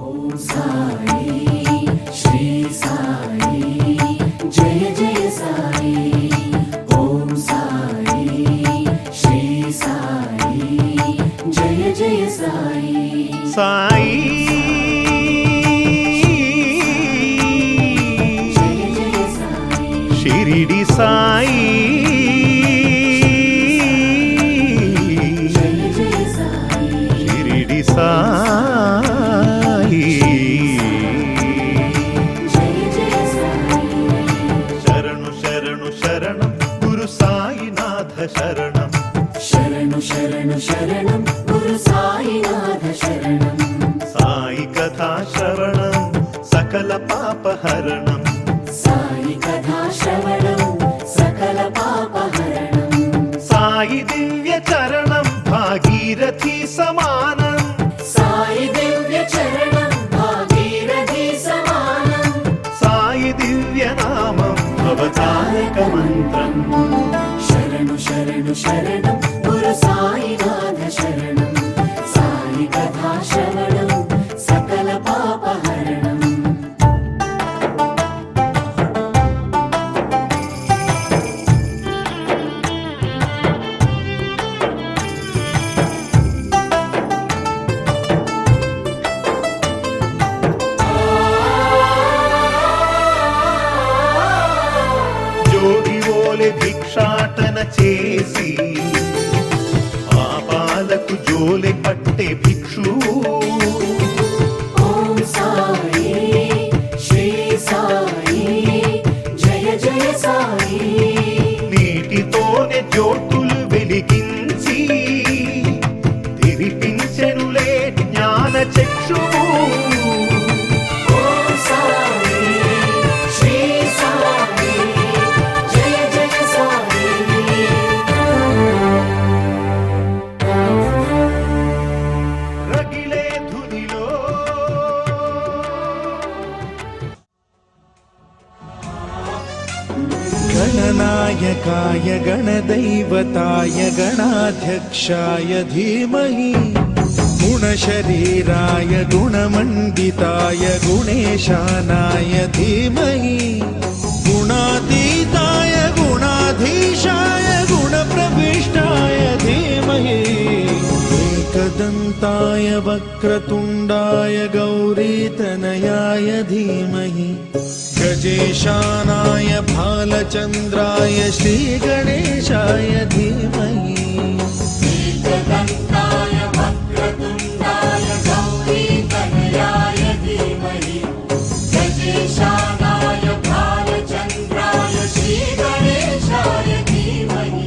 ఓం సాయి శ్రీ సాయి జయ జయ సాయి ఓం సాయి శ్రీ సాయి జయ జయ సాయి సాయి జయ జయ సాయి షిరిడి సాయి జయ జయ సాయి షిరిడి సాయి జయ జయ సాయి శరణు శరణు శరణం గురు సాయినాథ శరణం శరణు శరణు శరణం గురు సాయినాథ శరణం సాయి కథా శ్రవణం సకల పాపహరణం సాయి కథా శ్రవణం సకల పాపహరణం సాయి దివ్య చరణం భాగీరథి సమానం సాయి దివ్య చరణం భాగీరథి సమానం సాయి దివ్య నామం అవతారక మంత్రం శరణు శరణు శరణం గురు సాయినాథ శరణం సాయి కథా శ్రవణం సకల పాపహరణం జోగి ఓలె భిక్షాటన చేసి పాపాలకు జోలె పట్టే భిక్షు ఓం సాయి శ్రీ సాయి జయ జయ సాయి నీటితోనే జ్యోతులు వెలిగించి తెరిపించెనులే జ్ఞాన చక్షువు ఓం సాయి శ్రీ సాయి జయ జయ సాయి రగిలే ధునిలో गणनायकाय गणदैवताय गणाध्यक्षाय धीमहि गुणशरीराय गुणमण्डिताय गुणेशानाय धीमहि गुणातीताय गुणाधीशाय गुणप्रविष्टाय धीमहि एकदन्ताय वक्रतुण्डाय गौरीतनयाय धीमहि गजेशानाय भालचन्द्राय श्रीगणेशाय धीमहि एकदन्ताय वक्रतुण्डाय गौरीतनयाय धीमहि गजेशानाय भालचन्द्राय श्रीगणेशाय धीमहि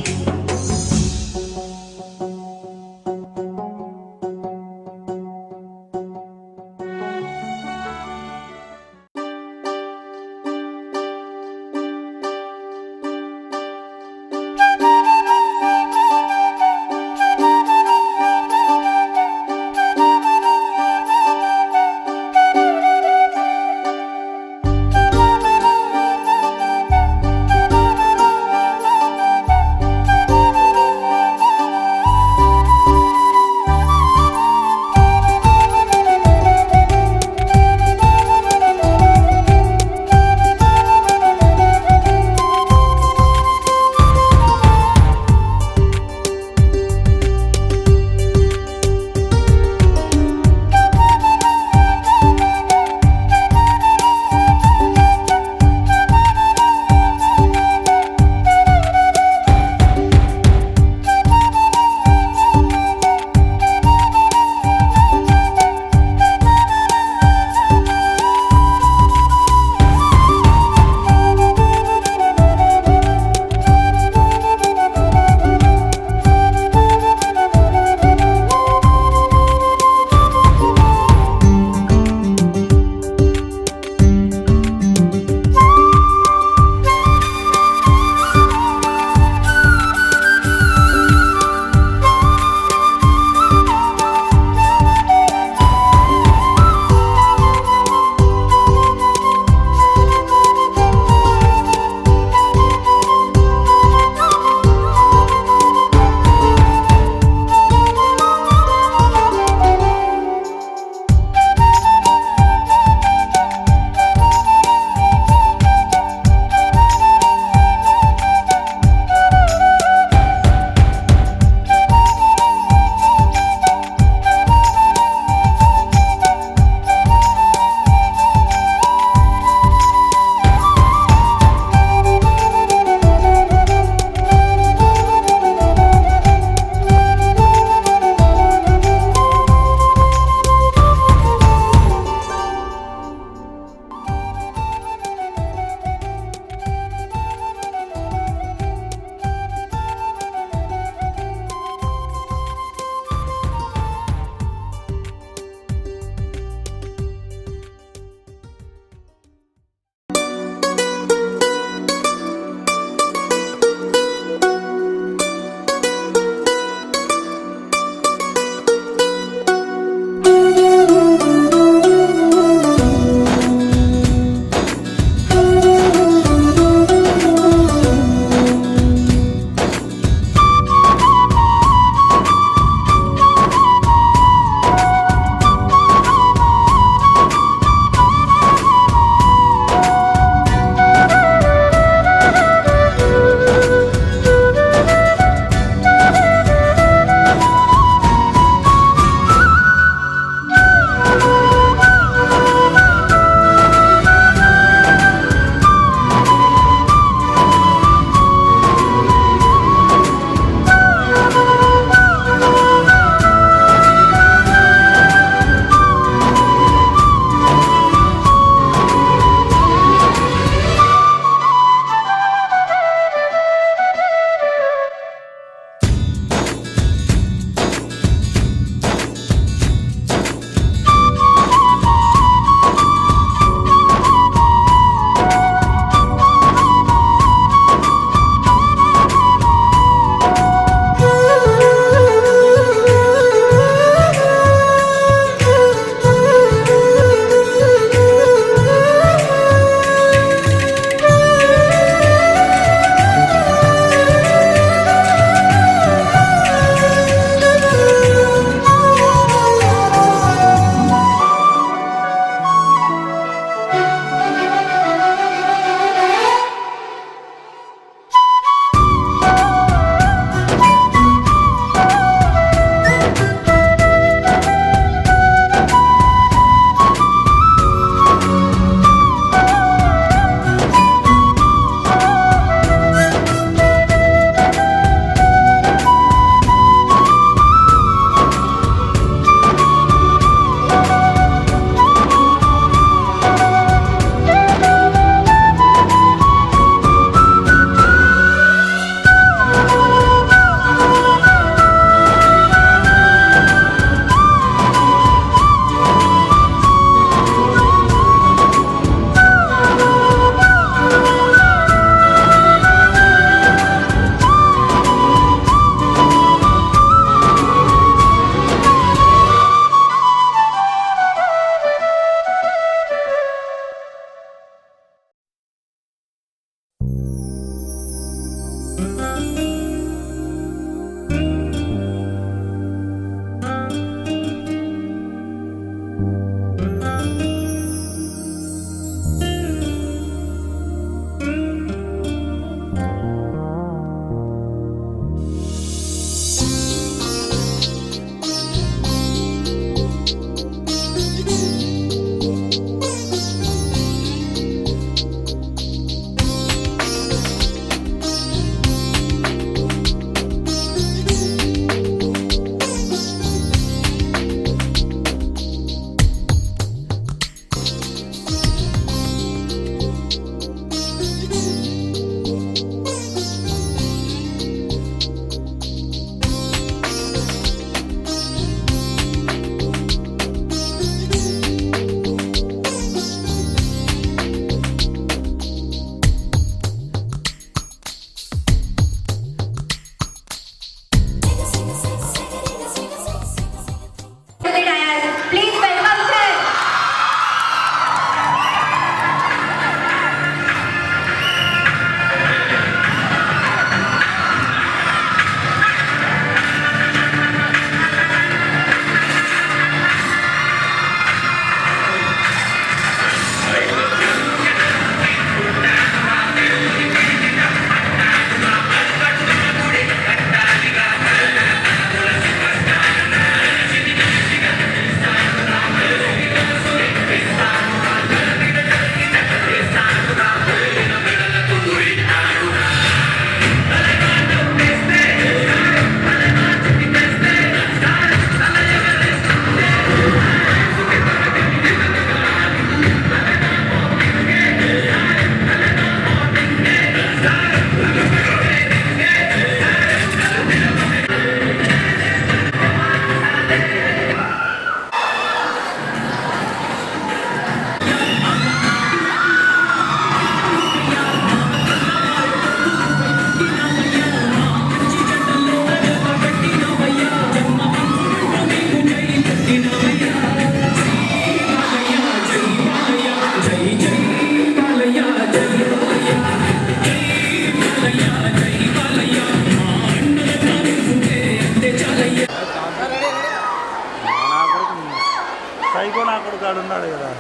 కాడున్నాడు కదా.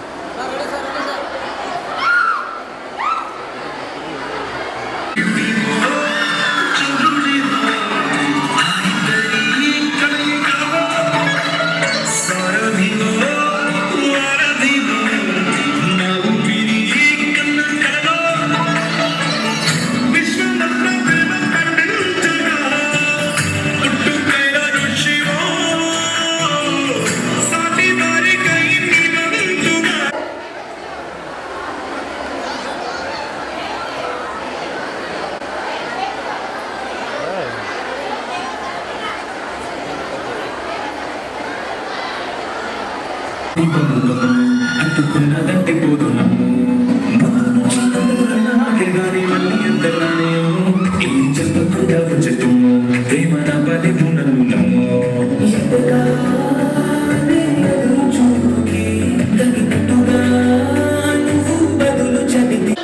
అంటుకున్నదంటే పోతున్నాము గాని మళ్ళీ ఎంతగానే ఏం చెప్పకుండా వచ్చేతుము ప్రేమ నా పది నన్ను నమ్ము చూపుకి తగినట్టుగా నువ్వు బదులు చదివి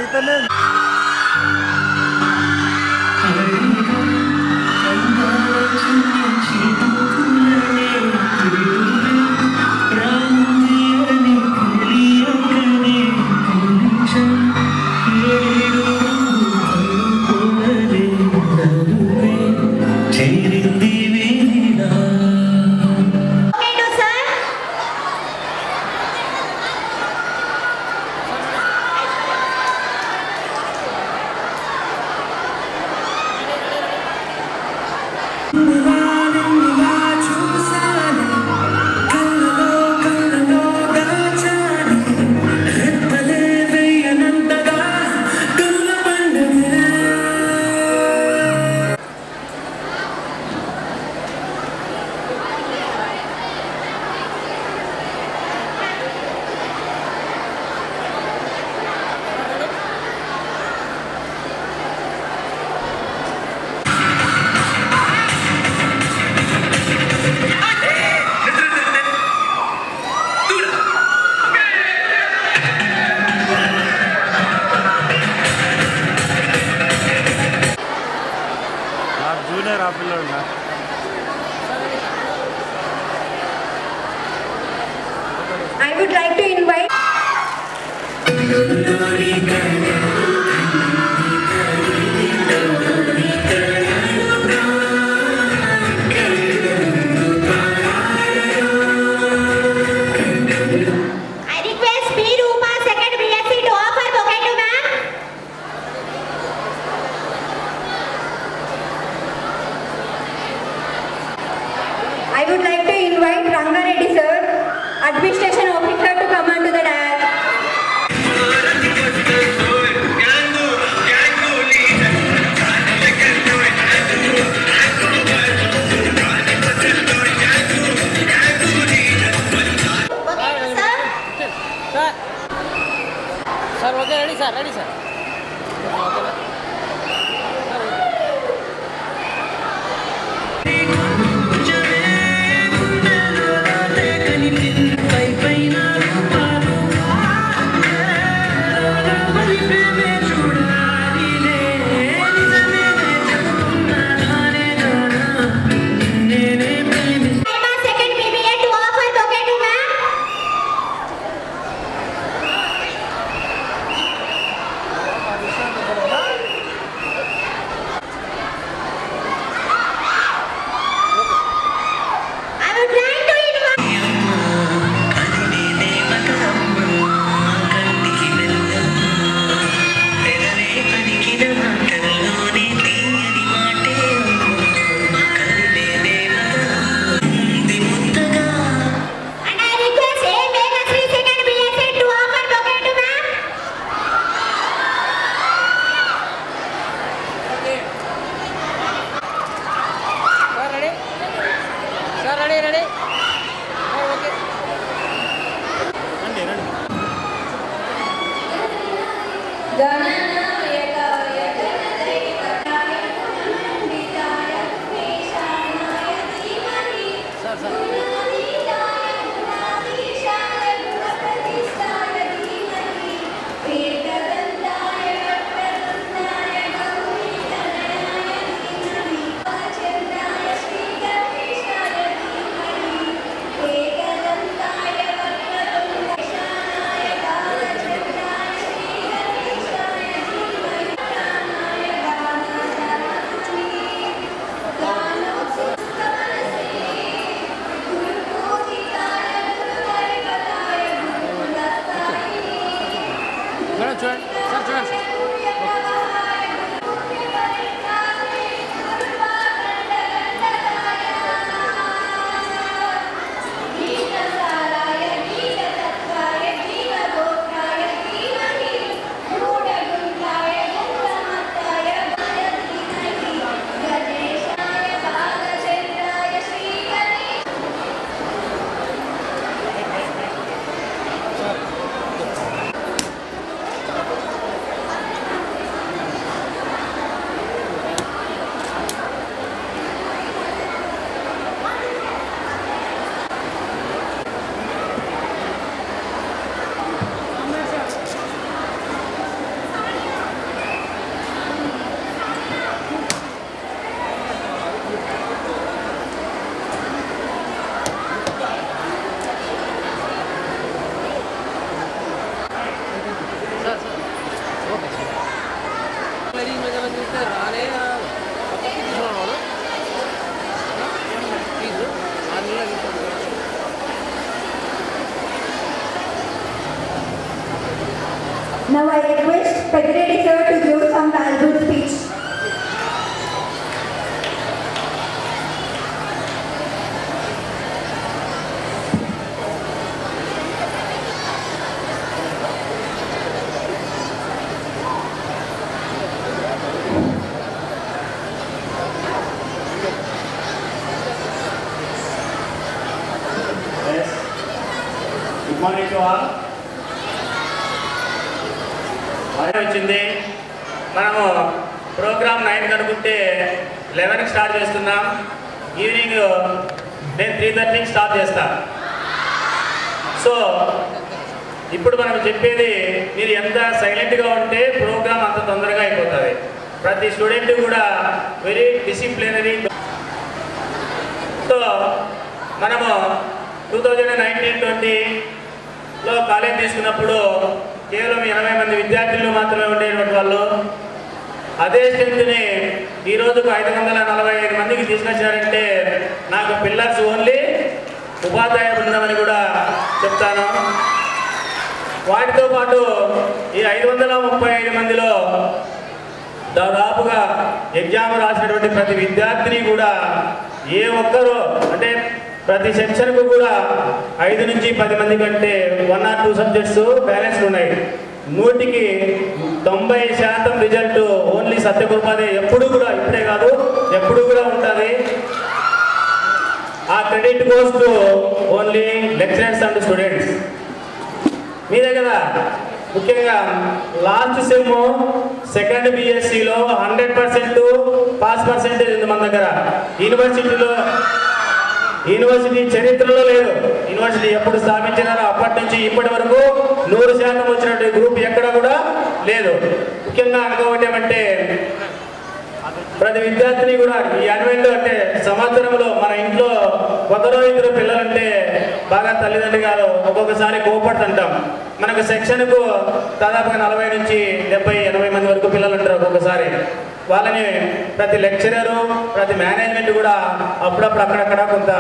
ఇతనే Thank you. చేరింది వీధినా Okay, no, sir. నాకు జూనియర్ ఆ పిల్లడు నా I would like to invite. I request P. Rupa, second BSc, to offer bouquet to ma'am. I would like to invite Rangareddy sir, administration officer, to come onto the dais. Okay, sir. Sir okay ready sir ఓకేనా Second BBA to offer bouquet to ma'am. I would like to invite. And I request A. Megashri, second BSc, to offer bouquet to ma'am. Sir ready okay రండి రండి sir sir Now I request Pediredi sir to give some valuable speech. Good morning to all. వచ్చింది. మనము programme 9 అనుకుంటే 11కి start చేస్తున్నాం. Evening నేను 3:30కి start చేస్తాను. So ఇప్పుడు మనం చెప్పేది, మీరు ఎంత సైలెంట్గా ఉంటే ప్రోగ్రామ్ అంత తొందరగా అయిపోతుంది. ప్రతి స్టూడెంట్ కూడా వెరీ డిసిప్లినరీ. సో మనము 2019-20లో కాలేజ్ తీసుకున్నప్పుడు కేవలం 80 మంది విద్యార్థులు మాత్రమే ఉండేటువంటి వాళ్ళు. అదే స్ట్రెంత్ని ఈ రోజుకు 545 మందికి తీసుకొచ్చారంటే నాకు పిల్లర్స్ ఓన్లీ ఉపాధ్యాయ బృందం అని కూడా చెప్తాను. వాటితో పాటు ఈ 535 మందిలో దాదాపుగా ఎగ్జామ్ రాసినటువంటి ప్రతి విద్యార్థిని కూడా ఏ ఒక్కరూ అంటే ప్రతి సెక్షన్కు కూడా 5 నుంచి 10 మంది కంటే 1 or 2 సబ్జెక్ట్స్ బ్యాలెన్స్ ఉన్నాయి. 100కి 90% రిజల్ట్ ఓన్లీ సత్యకృపదే. ఎప్పుడు కూడా, ఇప్పుడే కాదు ఎప్పుడు కూడా ఉంటుంది. ఆ credit goes to only lecturers and students. మీదే కదా. ముఖ్యంగా లాస్ట్ సెమ్ సెకండ్ BScలో 100% పాస్ పర్సెంటేజ్ ఉంది మన దగ్గర. యూనివర్సిటీ చరిత్రలో లేదు. యూనివర్సిటీ ఎప్పుడు స్థాపించినారో అప్పటి నుంచి ఇప్పటి వరకు 100% వచ్చినటువంటి గ్రూప్ ఎక్కడ కూడా లేదు. ముఖ్యంగా ఇంకొకటి ఏమంటే, ప్రతి విద్యార్థిని కూడా ఈ యాన్యువల్ అంటే సంవత్సరంలో మన ఇంట్లో ఒకరో ఇద్దరు పిల్లలంటే బాగా తల్లిదండ్రులు ఒక్కొక్కసారి కోపడుతుంటాం. మనకు సెక్షన్కు దాదాపుగా 40 నుంచి 70-80 మంది వరకు పిల్లలు ఉంటారు ఒక్కొక్కసారి. వాళ్ళని ప్రతి లెక్చరరు, ప్రతి మేనేజ్మెంట్ కూడా అప్పుడప్పుడు అక్కడక్కడ కొంత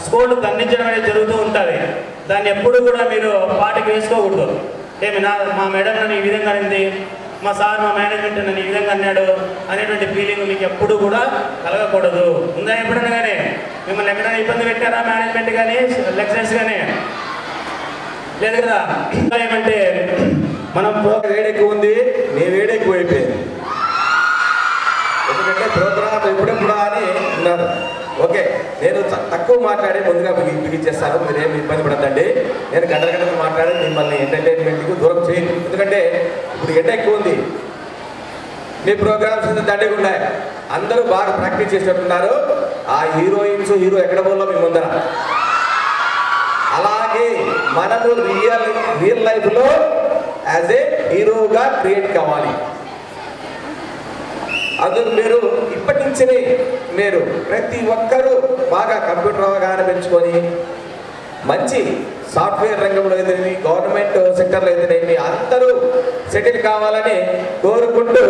స్కోర్లు దండించడం అనేది జరుగుతూ ఉంటుంది. దాన్ని ఎప్పుడు కూడా మీరు పాటికి వేసుకోకూడదు. మా మేడం నన్ను ఈ విధంగా అనింది, మా సార్ మా మేనేజ్మెంట్ నన్ను ఈ విధంగా అన్నాడు అనేటువంటి ఫీలింగ్ మీకు ఎప్పుడు కూడా కలగకూడదు. ఉందా ఎప్పుడైనా కానీ? మిమ్మల్ని ఎక్కడైనా ఇబ్బంది పెట్టారా మేనేజ్మెంట్ కానీ లెక్చరర్స్ కానీ? లేదు కదా. ఏమంటే మనం వేడెక్కువ ఉంది, నీ వేడెక్కువ అయిపోయింది. ఎందుకంటే ప్రోగ్రామ్ ఎప్పుడెప్పుడు అని ఉన్నారు. ఓకే, నేను తక్కువ మాట్లాడి ముందుగా బిగించేస్తాను. మీరేమి ఇబ్బంది పడద్దండి. నేను గంటలు మాట్లాడి మిమ్మల్ని ఎంటర్టైన్మెంట్కి దూరం చేయను. ఎందుకంటే ఇప్పుడు ఎండ ఎక్కువ ఉంది. మీ ప్రోగ్రామ్స్ దండిగా ఉన్నాయి. అందరూ బాగా ప్రాక్టీస్ చేసేట్టున్నారు. ఆ హీరోయిన్స్ హీరో ఎక్కడ పోలో మీ ముందర. అలాగే మనము రియల్ లైఫ్లో యాజ్ ఏ హీరోగా క్రియేట్ కావాలి. అందుకు మీరు ఇప్పటి నుంచి మీరు ప్రతి ఒక్కరూ బాగా కంప్యూటర్ అవగాహన పెంచుకొని మంచి సాఫ్ట్వేర్ రంగంలో ఏదైనా గవర్నమెంట్ సెక్టర్లో ఏదైనా అందరూ సెటిల్ కావాలని కోరుకుంటూ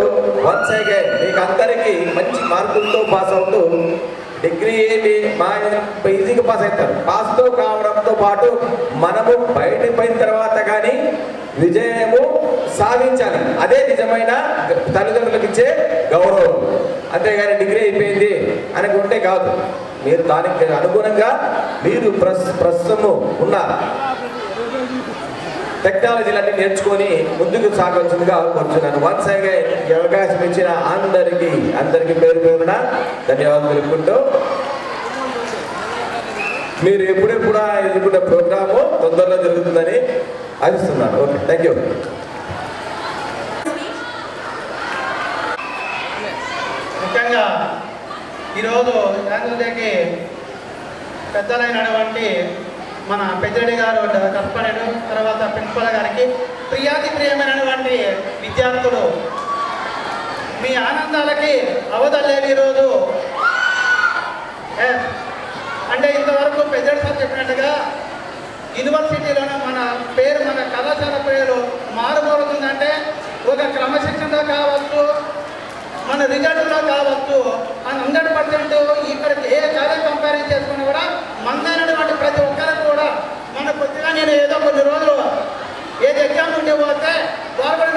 వన్స్ అగైన్ మీకు అందరికీ మంచి మార్కులతో పాస్ అవుతూ డిగ్రీ మా ఈజీగా పాస్ అవుతారు. పాస్తో కావడంతో పాటు మనము బయటకు పోయిన తర్వాత కానీ విజయము సాధించాలి. అదే నిజమైన తల్లిదండ్రులకు ఇచ్చే గౌరవం. అంతేగాని డిగ్రీ అయిపోయింది అనుకుంటే కాదు. మీరు దానికి అనుగుణంగా మీరు ప్రస్తుతము ఉన్న టెక్నాలజీలన్నీ నేర్చుకొని ముందుకు సాగాల్సిందిగా కోరుతున్నాను. వన్స్ అగైన్ ఈ అవకాశం ఇచ్చిన అందరికీ పేరు పేరున ధన్యవాదాలు తెలుపుకుంటూ, మీరు ఎప్పుడెప్పుడు ఎదుర్కొన్న ప్రోగ్రాము తొందరలో జరుగుతుందని ఆశిస్తున్నాను. Okay, thank you. ముఖ్యంగా ఈరోజు యాన్యువల్ డేకి పెద్దలైనటువంటి మన పెద్దిరెడ్డి గారు కర్పణుడు, తర్వాత ప్రిన్సిపల్ గారికి, ప్రియమైనటువంటి విద్యార్థులు, మీ ఆనందాలకి అవధలేని ఈరోజు. అంటే ఇంతవరకు పెద్దరెడ్డి సార్ చెప్పినట్టుగా యూనివర్సిటీలోనే మన కళాశాల పేరు మారుమోగుతుందంటే ఒక క్రమశిక్షణలో కావచ్చు, మన రిజల్ట్లో కావచ్చు, మన 100% ఇక్కడ ఏ కాలేజ్ కంపేర్ చేసుకున్నా కూడా మందైనటువంటి ప్రతి ఒక్కరికి కూడా మన కొద్దిగా నేను ఏదో కొన్ని రోజులు ఏది ఎగ్జామ్ ఉండి పోతే వాళ్ళు కూడా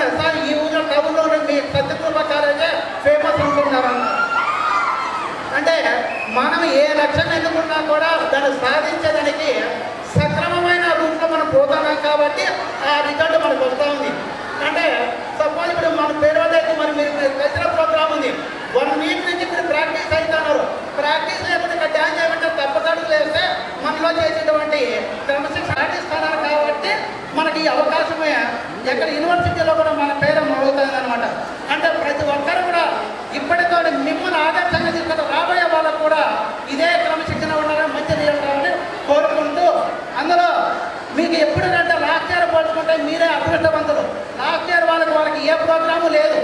మనం ఏ లక్ష్యం ఎన్నుకున్నా కూడా దాన్ని సాధించేదానికి సక్రమమైన రూట్లో మనం పోతున్నాం కాబట్టి ఆ రిజల్ట్ మనకు వస్తూ ఉంది. అంటే సపోజ్ ఇప్పుడు మన పేరువాళ్ళకి మరి మీరు కల్చరల్ ప్రోగ్రామ్ ఉంది, 1 వీక్ నుంచి ఇప్పుడు ప్రాక్టీస్ అవుతున్నారు. ప్రాక్టీస్ లేకపోతే ఇక్కడ డ్యాన్స్ చేయమంటే తప్పదడుగులు వేస్తే మనలో చేసేటువంటి క్రమశిక్షణ పాటిస్తున్నారు కాబట్టి మనకి ఈ అవకాశమే ఎక్కడ యూనివర్సిటీలో కూడా మన పేరు అవుతుంది అనమాట. అంటే ప్రతి ఒక్కరు కూడా ఇప్పటితో మిమ్మల్ని ఆదర్శంగా తీసుకుంటే రాబోయే వాళ్ళకు కూడా ఇదే క్రమశిక్షణ ఉండాలని మంచి రిజల్ట్ రావాలని కోరుకుంటూ, అందులో మీకు ఎప్పుడంటే లాస్ట్ ఇయర్ పోల్చుకుంటే మీరే అదృష్టవంతులు. లాస్ట్ ఇయర్ వాళ్ళకి ఏ ప్రోగ్రాము లేదు,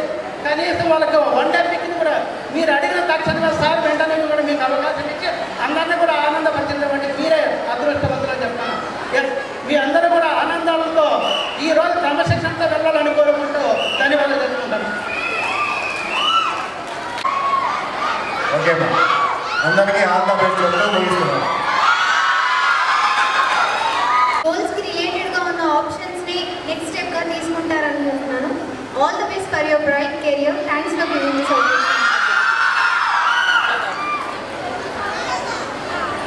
కనీసం వాళ్ళకి 1 డే పిక్ని కూడా మీరు అడిగిన తక్షణమే సార్ వెంటనే కూడా మీకు అవకాశం ఇచ్చి అందరినీ కూడా ఆనందపరిచినటువంటి మీరే అదృష్టవంతులు అని చెప్తాను. మీ అందరూ కూడా ఆనందాలతో ఈరోజు క్రమశిక్షణతో వెళ్ళాలని కోరుకుంటూ ధన్యవాదాలు తెలుసుకుంటాను. ఓకే అందరికీ ఆల్ ద బెస్ట్ చెప్తూ ముగిస్తున్నాను. గోల్స్కి రిలేటెడ్గా ఉన్న ఆప్షన్స్ని నెక్స్ట్ స్టెప్గా తీసుకుంటారనుకుంటున్నాను. All the best for your bright career. Thanks for giving this opportunity.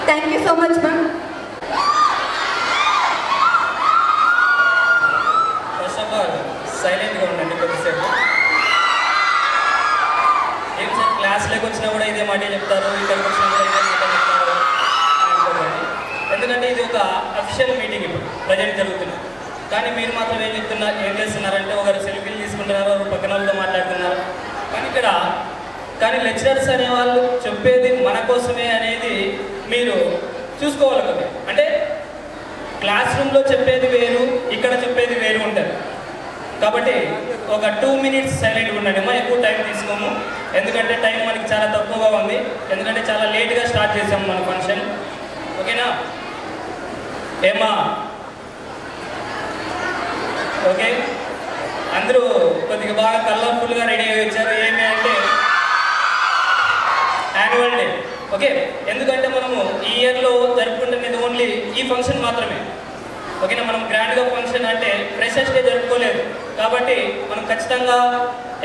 Thank you so much ma'am. First of all సైలెంట్గా ఉండండి కొద్దిసేపు. ఏం సార్ క్లాస్లోకి వచ్చినా కూడా ఇదే మాట చెప్తారు, ఇక్కడికి వచ్చినా కూడా ఇదే మాట చెప్తారు అనుకోకండి. ఎందుకంటే ఇది ఒక అఫీషియల్ మీటింగ్ ఇప్పుడు ప్రజెంట్ జరుగుతుంది. కానీ మీరు మాత్రం ఏం చేస్తున్నారంటే ఒకరు సెల్ఫీలు తీసుకుంటున్నారు, ఒకరు పక్కన వాళ్ళతో మాట్లాడుతున్నారు. కానీ లెక్చరర్స్ అనేవాళ్ళు చెప్పేది మన కోసమే అనేది మీరు చూసుకోవాలి కదా. అంటే క్లాస్ రూమ్లో చెప్పేది వేరు, ఇక్కడ చెప్పేది వేరు ఉంటుంది. కాబట్టి ఒక 2 minutes సైలెంట్గా ఉండండి అమ్మా, ఎక్కువ టైం తీసుకోము. ఎందుకంటే టైం మనకి చాలా తక్కువగా ఉంది, ఎందుకంటే చాలా లేట్గా స్టార్ట్ చేసాము మన ఫంక్షన్. ఓకేనా ఏమా? ఓకే, అందరూ కొద్దిగా బాగా కలర్ఫుల్గా రెడీ అయ్యి వచ్చారు. ఏమి అంటే యాన్యువల్ డే. ఓకే, ఎందుకంటే మనము ఈ ఇయర్లో జరుపుకుంటున్నది ఓన్లీ ఈ ఫంక్షన్ మాత్రమే. ఓకేనా, మనం గ్రాండ్గా ఫంక్షన్ అంటే ఫ్రెషర్స్ డే జరుపుకోలేదు. కాబట్టి మనం ఖచ్చితంగా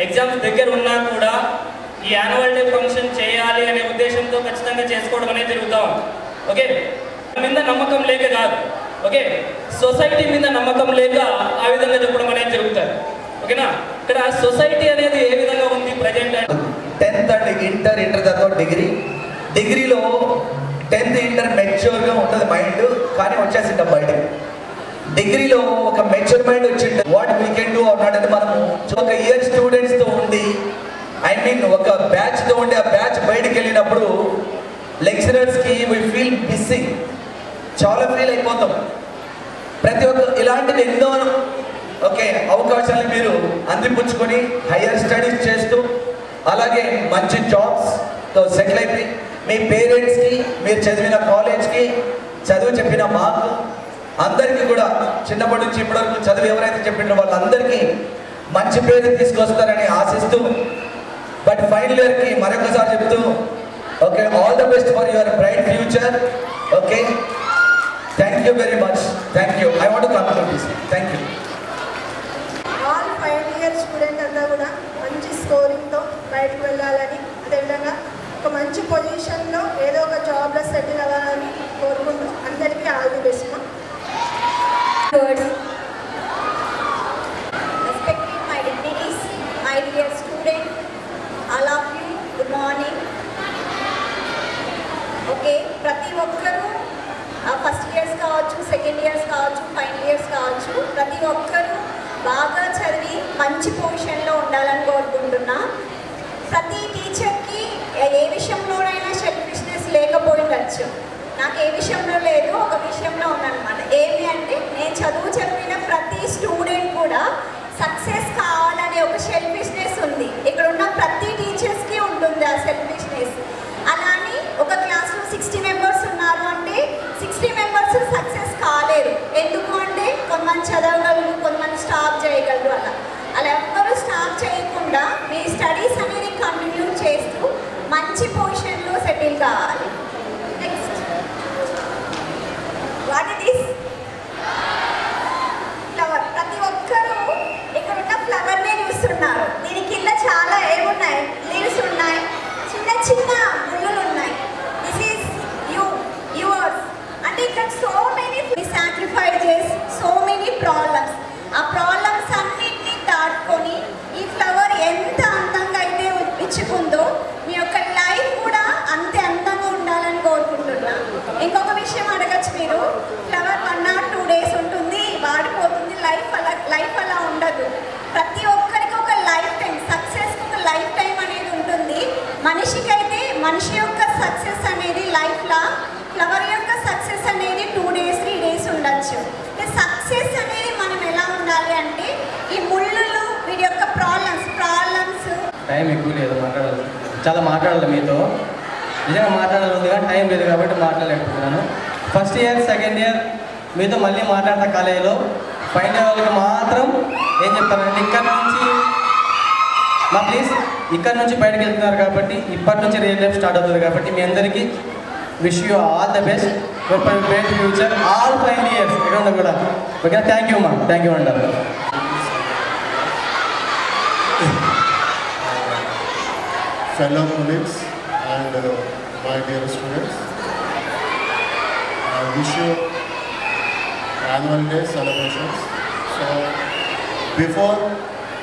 ఎగ్జామ్స్ దగ్గర ఉన్నా కూడా ఈ యాన్యువల్ డే ఫంక్షన్ చేయాలి అనే ఉద్దేశంతో ఖచ్చితంగా చేసుకోవడం అనేది జరుగుతాం. ఓకే, మీద నమ్మకం లేక కాదు, ఓకే, సొసైటీ మీద నమ్మకం లేక ఆ విధంగా చెప్పడం అనేది జరుగుతుంది. ఓకేనా, ఇక్కడ సొసైటీ అనేది ఏ విధంగా ఉంది ప్రజెంట్? 10th అండ్ ఇంటర్ తర్వాత డిగ్రీలో 10th ఇంటర్ మెచ్యూర్గా ఉంటుంది మైండ్, కానీ వచ్చేసింటాం బయటకు. డిగ్రీలో ఒక మెచ్యూర్ మైండ్ వచ్చింది, what we can do or not అని మనము ఒక ఇయర్ స్టూడెంట్స్తో ఉండి, ఐ మీన్ ఒక బ్యాచ్తో ఉండి ఆ బ్యాచ్ బయటికి వెళ్ళినప్పుడు లెక్చరర్స్కి వీ ఫీల్ మిస్సింగ్, చాలా ఫీల్ అయిపోతాం. ప్రతి ఒక్క ఇలాంటివి ఎన్నో ఓకే అవకాశాలు మీరు అందిపుచ్చుకొని హయ్యర్ స్టడీస్ చేస్తూ అలాగే మంచి జాబ్స్తో సెటిల్ అయిపోయి మీ పేరెంట్స్కి, మీరు చదివిన కాలేజ్కి, చదువు చెప్పిన మాకు అందరికీ కూడా చిన్నప్పటి నుంచి ఇప్పటివరకు చదువు ఎవరైతే చెప్పిన వాళ్ళందరికీ మంచి పేరు తీసుకొస్తారని ఆశిస్తూ, బట్ ఫైనల్ ఇయర్కి మరొకసారి చెప్తూ okay all the best for your bright future. Okay, thank you very much. Thank you. I want to conclude this. Thank you. All final year student అంతా కూడా మంచి స్కోరింగ్తో బయటకు వెళ్ళాలని, అదేవిధంగా ఒక మంచి పొజిషన్లో ఏదో ఒక జాబ్లో సెటిల్ అవ్వాలని కోరుకుంటూ అందరికీ all the best. Respecting my dignities, my dear student, all of you, good morning. Okay, ప్రతి ఒక్కరూ ఫస్ట్ ఇయర్స్ కావచ్చు, సెకండ్ ఇయర్స్ కావచ్చు, ఫైనల్ ఇయర్స్ కావచ్చు, ప్రతి ఒక్కరూ బాగా చదివి మంచి పొజిషన్లో ఉండాలని కోరుకుంటున్నా. ప్రతి టీచర్కి ఏ విషయంలోనైనా సెల్ఫిష్నెస్ లేకపోయిండొచ్చు, నాకు ఏ విషయంలో లేదు, ఒక విషయంలో ఉందన్నమాట. ఏమి అంటే నేను చదువు చెప్పిన ప్రతి స్టూడెంట్ కూడా సక్సెస్ కావాలనే ఒక సెల్ఫిష్నెస్ ఉంది. ఇక్కడ ఉన్న ప్రతి టీచర్స్కి ఉంటుంది ఆ సెల్ఫిష్నెస్. అలానే ఒక క్లాస్లో 60 మెంబర్స్ ఉన్నారు అంటే 60 మెంబర్స్ సక్సెస్ కాలేరు. ఎందుకు అంటే కొంతమంది చదవగలరు, కొంతమంది స్టాప్ చేయగలరు. అలా ఎవ్వరూ స్టాప్ చేయకుండా మీ స్టడీస్ అనేది కంటిన్యూ చేస్తూ మంచి పొజిషన్లో సెటిల్ కావాలి. Next, what it is flower. ప్రతి ఒక్కరూ ఇక్కడ ఉన్న ఫ్లవర్నే చూస్తున్నారు. దీని కింద చాలా ఏమున్నాయి, లీవ్స్ ఉన్నాయి, చిన్న చిన్న ముళ్ళులు ఉన్నాయి. ఈ మనిషి యొక్క సక్సెస్ అనేది లైఫ్లో ఫ్లవర్ యొక్క సక్సెస్ అనేది 2 days 3 days ఉండొచ్చు. సక్సెస్ అనేది మనం ఎలా ఉండాలి అంటే ఈ ముళ్ళులు వీటి యొక్క ప్రాబ్లమ్స్ టైం ఎక్కువ లేదు మాట్లాడాలి, చాలా మాట్లాడాలి మీతో. నిజంగా మాట్లాడాలి కానీ టైం లేదు కాబట్టి మాట్లాడలేకపోతున్నాను. ఫస్ట్ ఇయర్ సెకండ్ ఇయర్ మీతో మళ్ళీ మాట్లాడతా కాలేజీలో. ఫైనల్ ఇయర్ వాళ్ళకి మాత్రం ఏం చెప్తానంటే ఇక్కడ నుంచి బయటకు వెళ్తున్నారు కాబట్టి ఇప్పటి నుంచి రియల్ లైఫ్ స్టార్ట్ అవుతుంది కాబట్టి మీ అందరికీ wish you all the best for great future all final years ఇక్కడ కూడా. Okay, thank you thank you అంటారు. fellow colleagues and my dear students, I wish you annual day celebrations. So before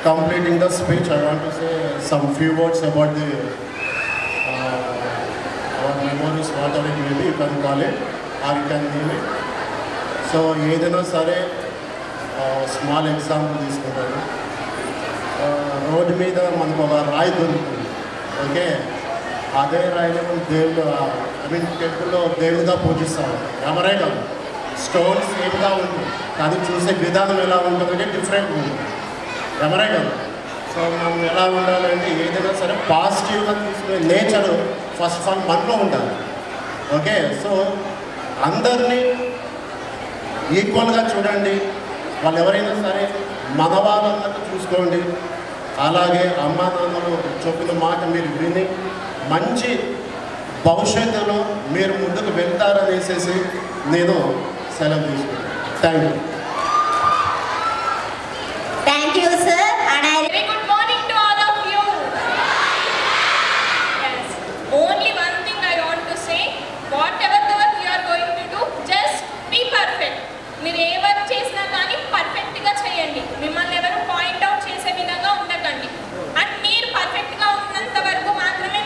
completing the speech, I want to say some few words about the our memories, whatever it may be, you can call it or you can name it. So ఏదైనా సరే small example తీసుకుంటాను. Road మీద మనకు ఒక రాయి దొరుకుతుంది. Okay, అదే రాయిని మనం దేవుడు టెంపుల్లో దేవుడిగా పూజిస్తాము. ఎవరే కాదు, స్టోన్స్ సేమ్గా ఉంటుంది, అది చూసే విధానం ఎలా ఉంటుందంటే డిఫరెంట్ ఉంటుంది. ఎవరే కాదు. సో మనం ఎలా ఉండాలంటే ఏదైనా సరే పాజిటివ్గా తీసుకునే నేచర్ ఫస్ట్ ఆఫ్ ఆల్ మనలో ఉండాలి. ఓకే, సో అందరినీ ఈక్వల్గా చూడండి. వాళ్ళు ఎవరైనా సరే మన వాళ్ళందరినీ చూసుకోండి. అలాగే అమ్మా నాన్నలు చెప్పిన మాట మీరు విని మంచి భవిష్యత్తులో మీరు ముందుకు వెళ్తారనేసి నేను సెలవు తీసుకుంటాను. Thank you. Thank you, sir. And Very good morning to all of you. Yes. Only one thing I want to say, whatever the work you are going to do, just be perfect. మీరు ఏ work చేసినా కానీ పర్ఫెక్ట్గా చేయండి. మిమ్మల్ని ఎవరు point out చేసే విధంగా ఉండకండి. అండ్ మీరు పర్ఫెక్ట్గా ఉన్నంత వరకు మాత్రమే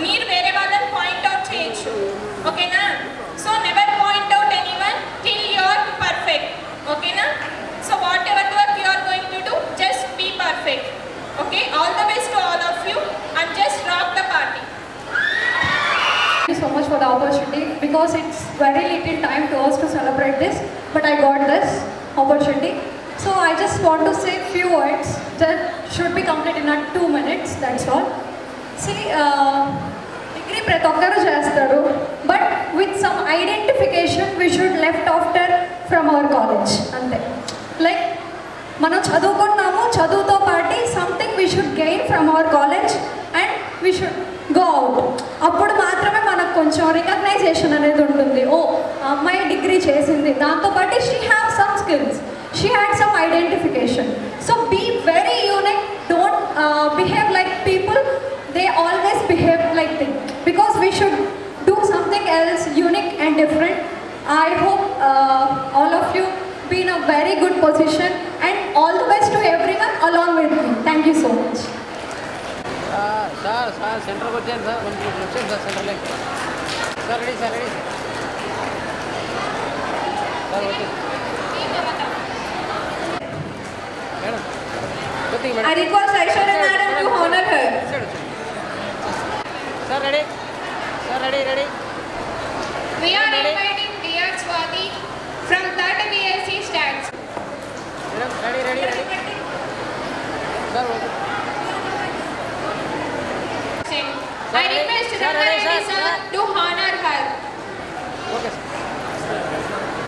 మీరు వేరే వాళ్ళని పాయింట్ అవుట్ చేయొచ్చు. ఓకేనా? So never point out anyone till you are perfect. ఓకేనా? So whatever work you are going to do, just be perfect. Okay, all the best to all of you and just rock the party. Thank you so much for the opportunity, because it's very little time to us to celebrate this, but I got this opportunity. So I just want to say few words that should be completed in 2 minutes, that's all. See, degree ప్రతి ఒక్కరు చేస్తారు, but with some identification we should left after from our college. అంతే. Like మనం చదువుకున్నాము, చదువుతో పాటు something we should gain from our college and we should go out. అప్పుడు మాత్రమే మనకు కొంచెం రికగ్నైజేషన్ అనేది ఉంటుంది. ఓ, అమ్మాయి డిగ్రీ చేసింది, దాంతోపాటు she have some skills, she had some identification. So be very unique, don't behave like people they always behave like thing, because we should do something else unique and different. I hope all of you be in a very good position, and all the best to everyone along with me. Thank you so much. Sir సెంటర్కి వచ్చాను sir, కొంచెం వచ్చాను sir సెంటర్లోకి. Sir ready sir, ready sir. Okay madam, కొద్దిగా I request Aishwarya madam to honor her. Sir ready sir, ready. We are inviting dear Swati from 3rd BSc Stats. Ready sir. Okay I request Rangareddy sir to honor her. Okay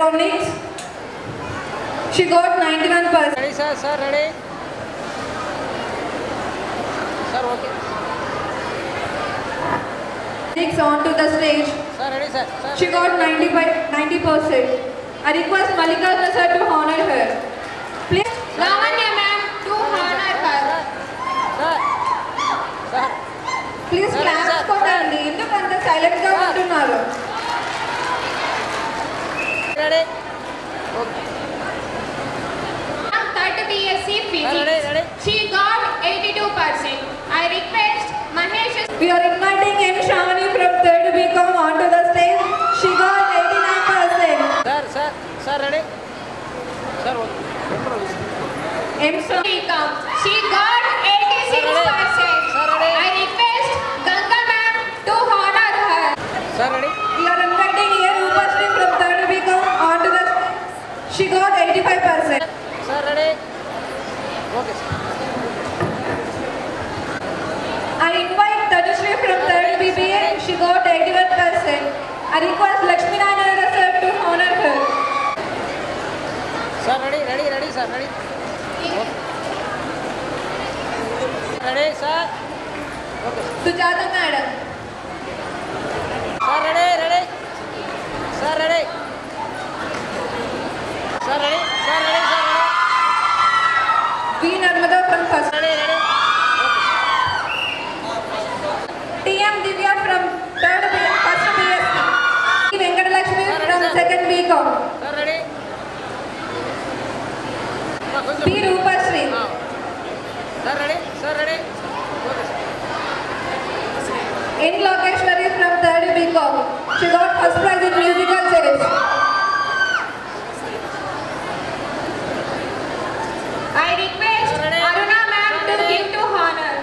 Only she got 91%. Ready sir, ready sir. Okay Next on to the stage. Sir, ready sir. She got 90%. I request Mallikarjuna sir to honor her. Please. Lavanya ma'am to honor her. Sir Please clap కొట్టండి, ఎందుకు అంత silent గా ఉంటున్నారు? Ready okay. 3rd BSc Physics. Ready. She got 82%. I request Mahesh. We are inviting M. Shravani from 3rd BCom onto the stage. She got 89%. Sir ready sir. Okay M. Become. She got 86%. I request Ganga ma'am to honor okay sir. I invite Tanushree from 3rd BBA. She got 81%. I request Lakshmi Narayana sir to honor her. Sir ready sir ready sir. Okay Sujata madam. Sir ready sir ready sir ready sir ready sir ready V Narmada from first. Ready TM Divya from 3rd first BSc. Venkatalakshmi from 2nd BCom. Sir ready P Rupashree. Sir ready okay sir. N Lokeshwari from 3rd BCom. She got first prize in musical chairs. I request Aruna ma'am to give to honor.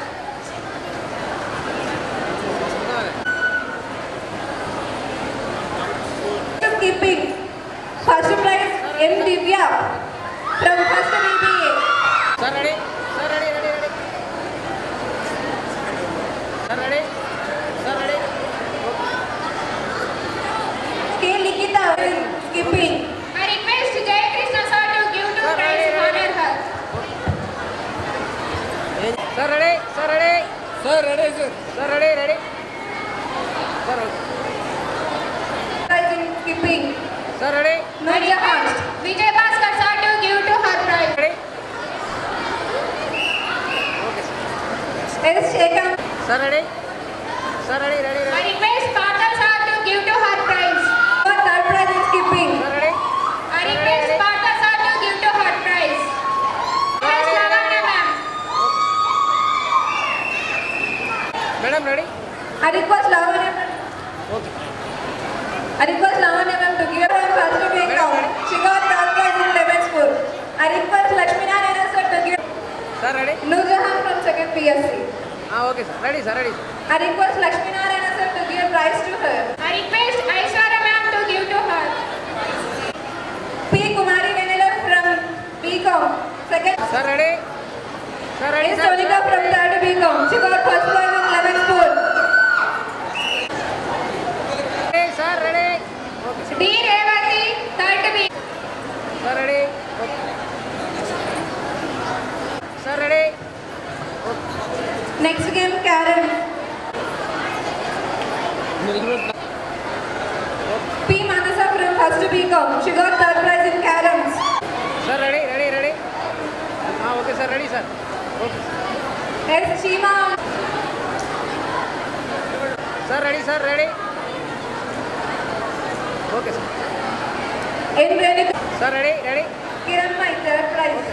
Skipping. First prize M Divya from first BBA. Sir ready sir ready sir ready K Likita skipping. I request Jay Krishna sir to give to prize honor her. Sir ready sir ready sir Prize in skipping. Sir ready I request Vijay Bhaskar sir to give to her prize. Ready S Shekhar. Sir ready I request Patal sir to give to her prize. Got third prize in skipping. Sir ready I request Patal sir to give to her prize. Request Lavanya ma'am. Madam ready I request Lavanya ma'am. Okay I request Lavanya ma'am to give her first BCom. She got third prize in 11th school. I request Lakshmi Narayana sir to give sir ready Nurjahan from 2nd PSC. Okay sir ready I request Lakshmi Narayana sir to give prize to her. I request Aishwarya ma'am to give to her. P Kumari Venela from BCom. Second. Sir ready S Sonika from 3rd BCom. She got first prize in 11th school. Sir ready D Revati 3rd B. Sir ready sir ready Next game Karen. P Manasa from first BCom. She got third prize in Karen's. Sir ready okay sir ready sir okay S Shima. Sir ready okay sir N Renika. Sir ready Kiran my third prize.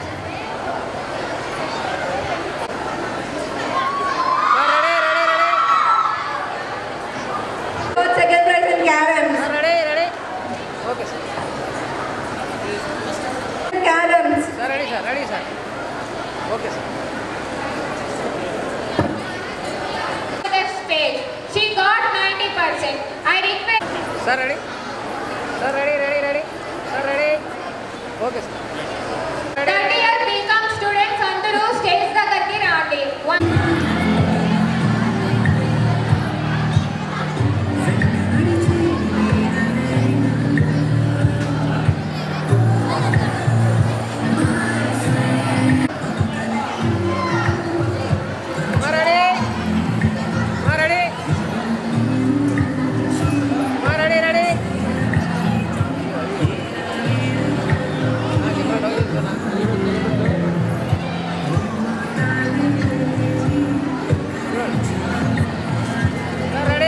Sir ready Got second prize in Karen's. Sir ready okay sir Karen's. Sir ready sir okay sir The stage. She got 90%. I request sir ready sir ready okay sir 30 year BCom students అందరూ stage దగ్గరికి రాండి.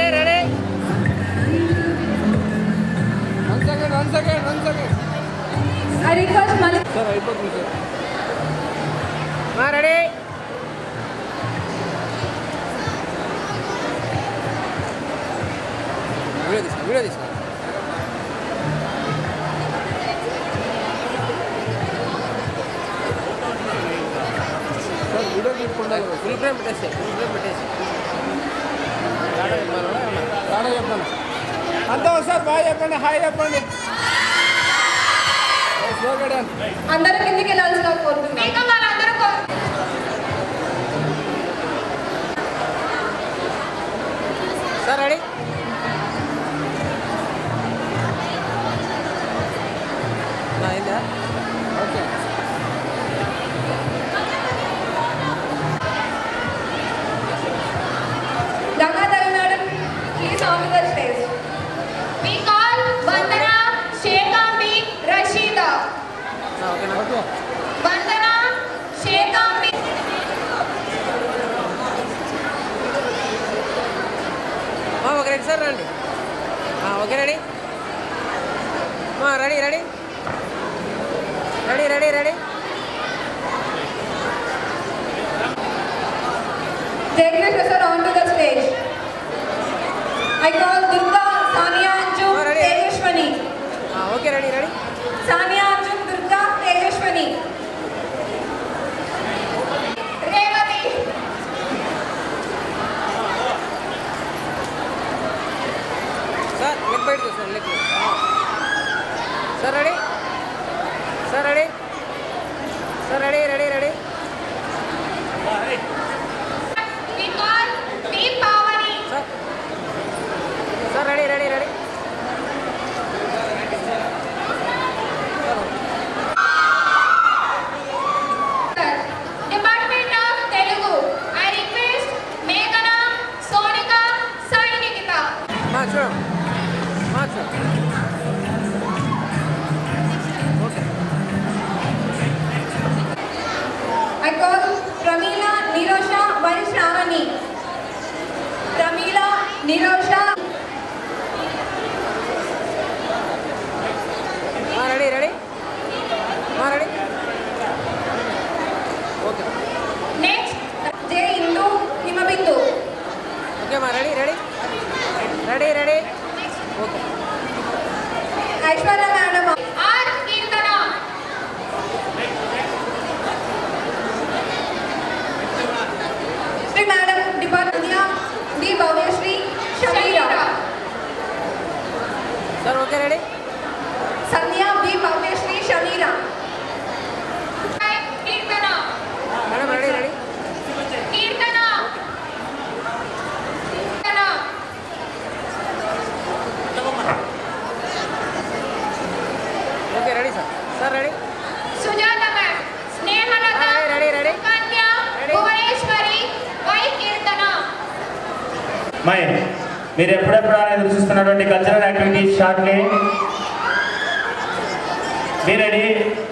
Ready I request Malik. Sir అయిపోతుంది sir ready video తీసుకో sir video తీసుకుంటా full frame పెట్టేసి రాడా చెప్పాను అంతా ఒకసారి బాగా చెప్పండి హాయ్ చెప్పండి అందరూ కిందికి వెళ్ళాల్సిన కోరుతున్నాను. ఇంకా వాళ్ళందరూ సార్ రెడీ అయిందా okay Gangadhar madam, please on to the stage. We call Vandana Shekambi Rashida. ఓకేనా ఓకే Vandana Shekambi. ఒక రెడీ సార్ రండి okay ready ready ready ready ready ready Jagdish Prasad on to the stage. I call Durga Sania Anjum Tejashwani. Okay ready ready Sania Anjum Durga Tejashwani. Revati. Sir leg బయట చూసాను leg sir ready sir ready sir ready ready ready We call Deep Pavani. Sir sir ready ready ready Department of Telugu. I request Meghana, Sonika, Sai Nikita. చూడు చూడు okay I call Pramila Nirosha Vaishravani. Pramila Nirosha. Ready ready ready okay Next, J. Indu Himabindu. Okay ready ready ready ready okay Aishwarya Madam. R. Kirtana. Sri Madam Department D. Bhavyashree Shamira. Sir okay ready Sandhya B. Bhavyashree Shamira. Kirtana. Madam ready ready Kirtana. Kirtana. Okay ready sir sir ready Sujata Ma'am. Snehalata. Ready ready Kanya. Bhuvaneshwari. Y. Kirtana. మై మీరు ఎప్పుడెప్పుడు ఎదురు చూస్తున్నటువంటి cultural activities shortly be ready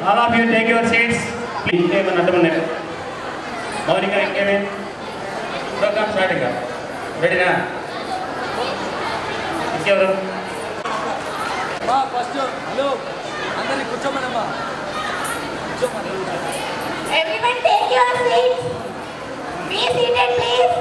all of you take your seats please ఏమన్నా అడ్డమున్నాయి మౌనిక ఇంకేమే programme start ఇంకా రెడీనా ఇంకెవరు ఫస్ట్ హలో అందరినీ కూర్చోమనమ్మా కూర్చోమని Everyone take your seats. Be seated, please.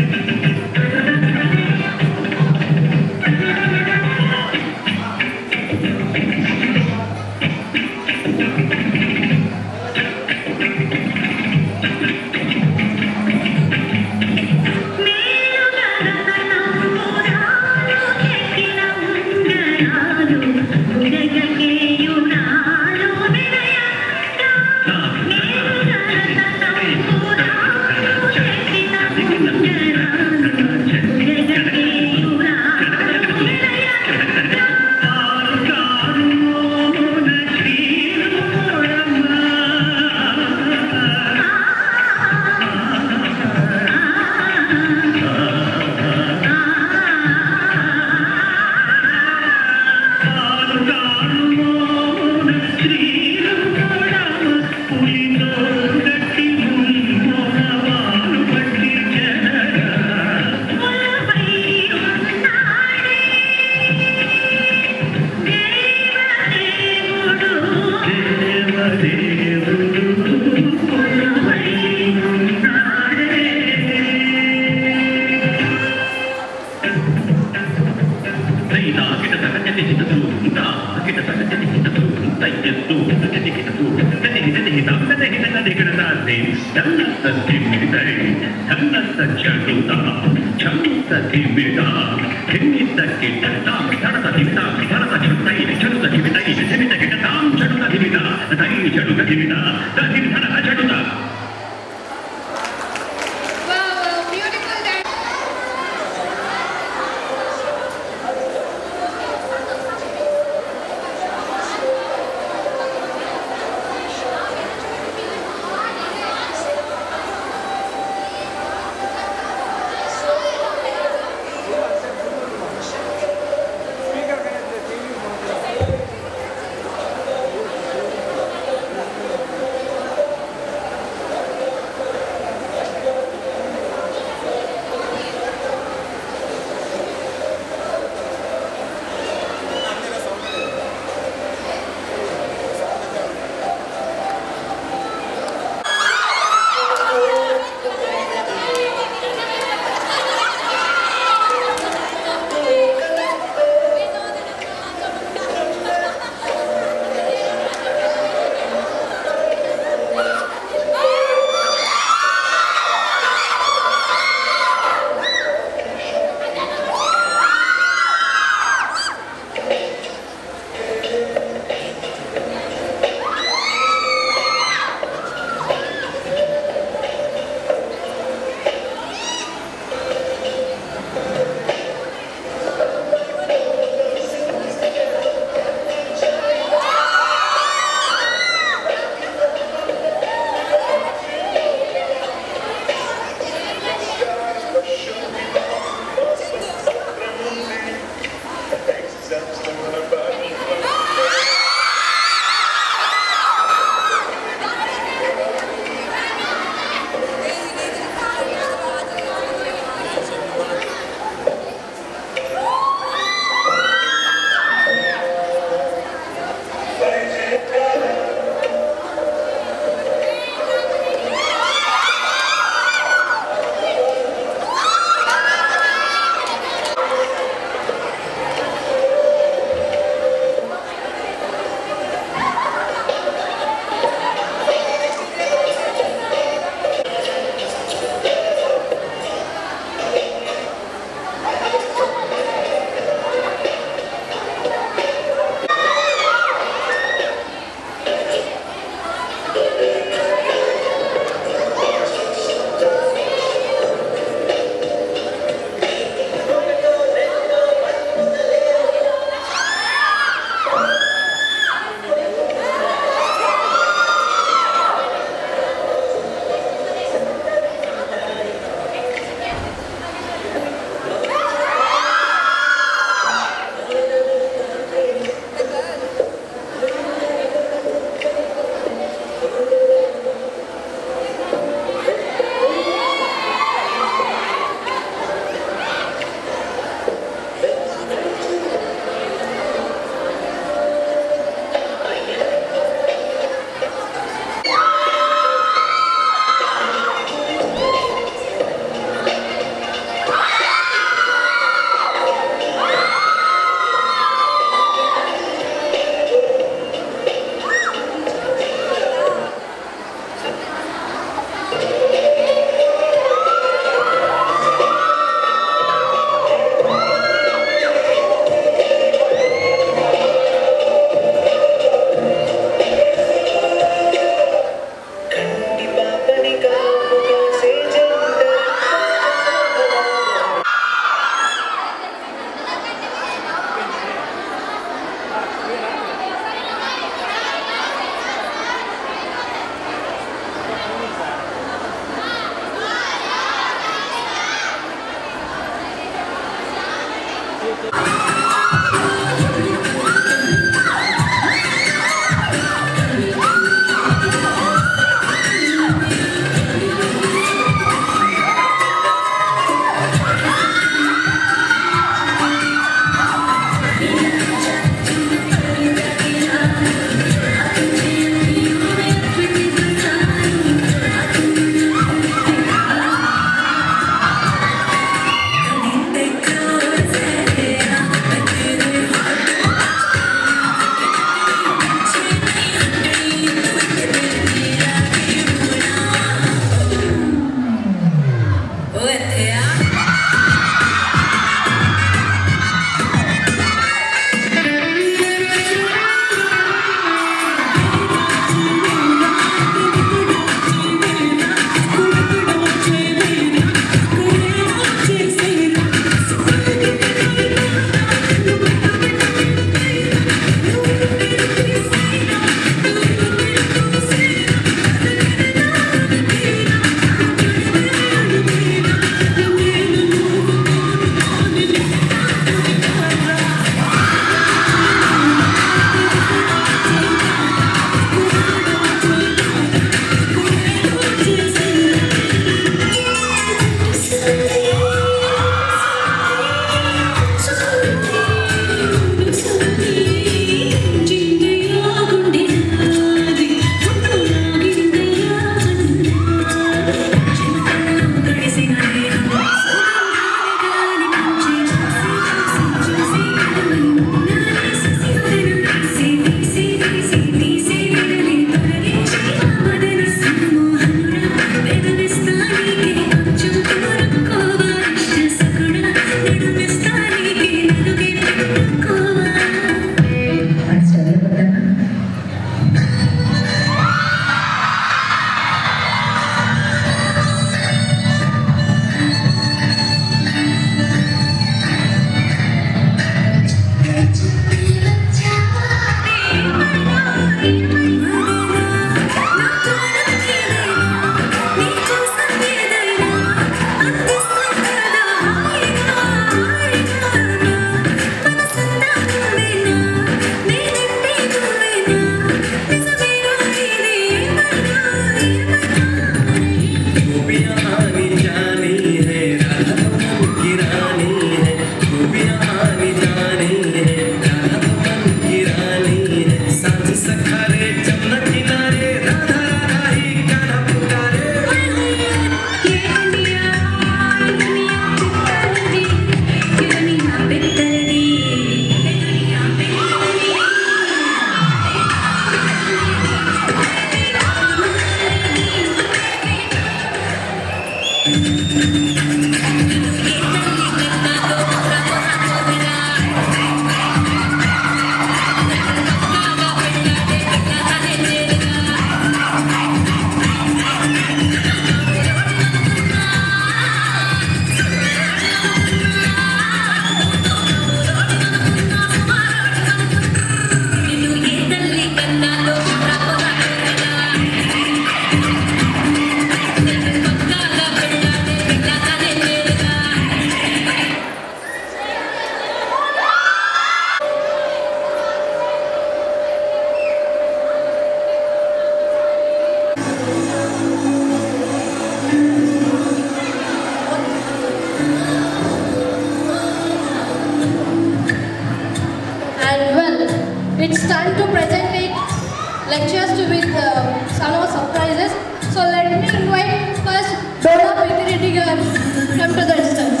come to the distance.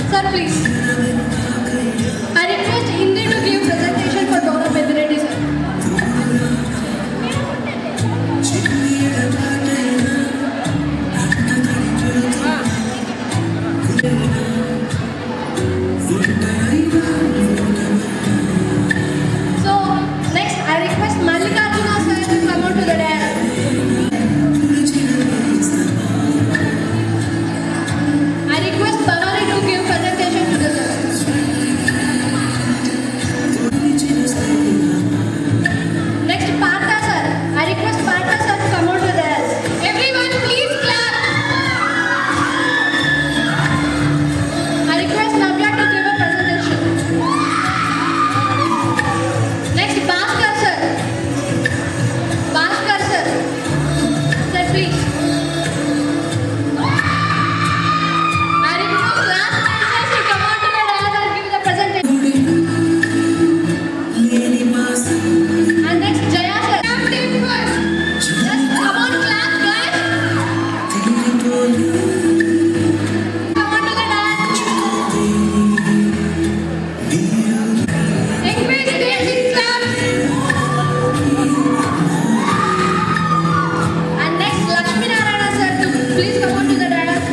Sir, please. I request Indi to give presentation for Dora Pedireddy, sir. So, next I request Mallikarjuna sir to come on to the dais. I request Tanari to give presentation to the sir. Next, Partha sir. I request Partha sir to come on to the dais. Everyone, please clap. I request Navya to give a presentation. Next, Bhaskar sir. Bhaskar sir. Sir, please. I request last princess to come on to the dais and give the presentation. And next, Jaya sir. Clap team first. Just come on, clap, guys. Come on to the dais. Request Daisy clap. And next, Lakshmi Narayana sir to please come on to the dais.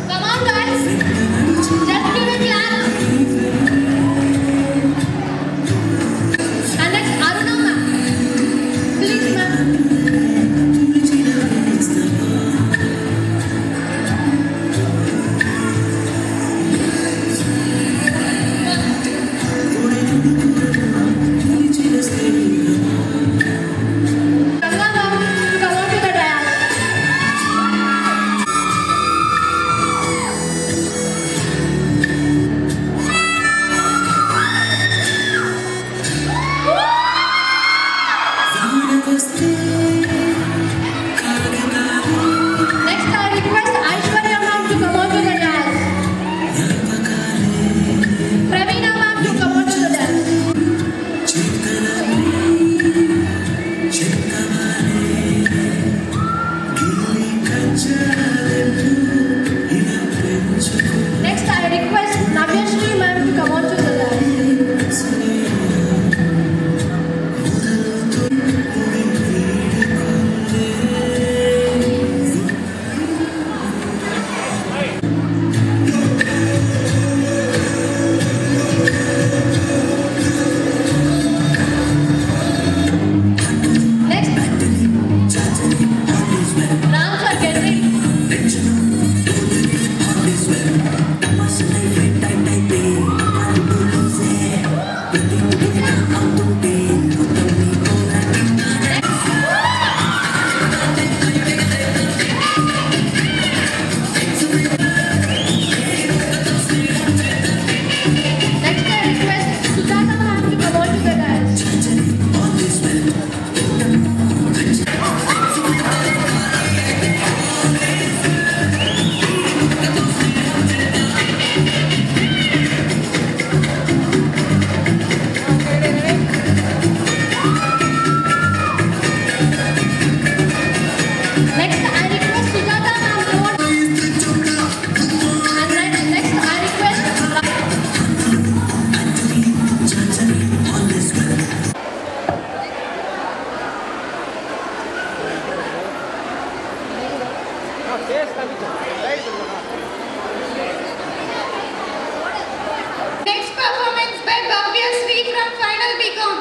Come on, guys. Just give a clap. And next, Aruna ma'am. Please, ma'am. Ganga ma'am, come on to the dais. Next, I request Aishwarya ma'am to come on to the dais. Praveena ma'am to come on to the dais. Next, I request Navyashri ma'am to come on to the dais. Next, Ram sir, get ready. Next, I request Sujata ma'am to come on to the dais. Next, I request Sujata ma'am to come on. And next, I request Next performance by Bhavya Sri from Final BCom.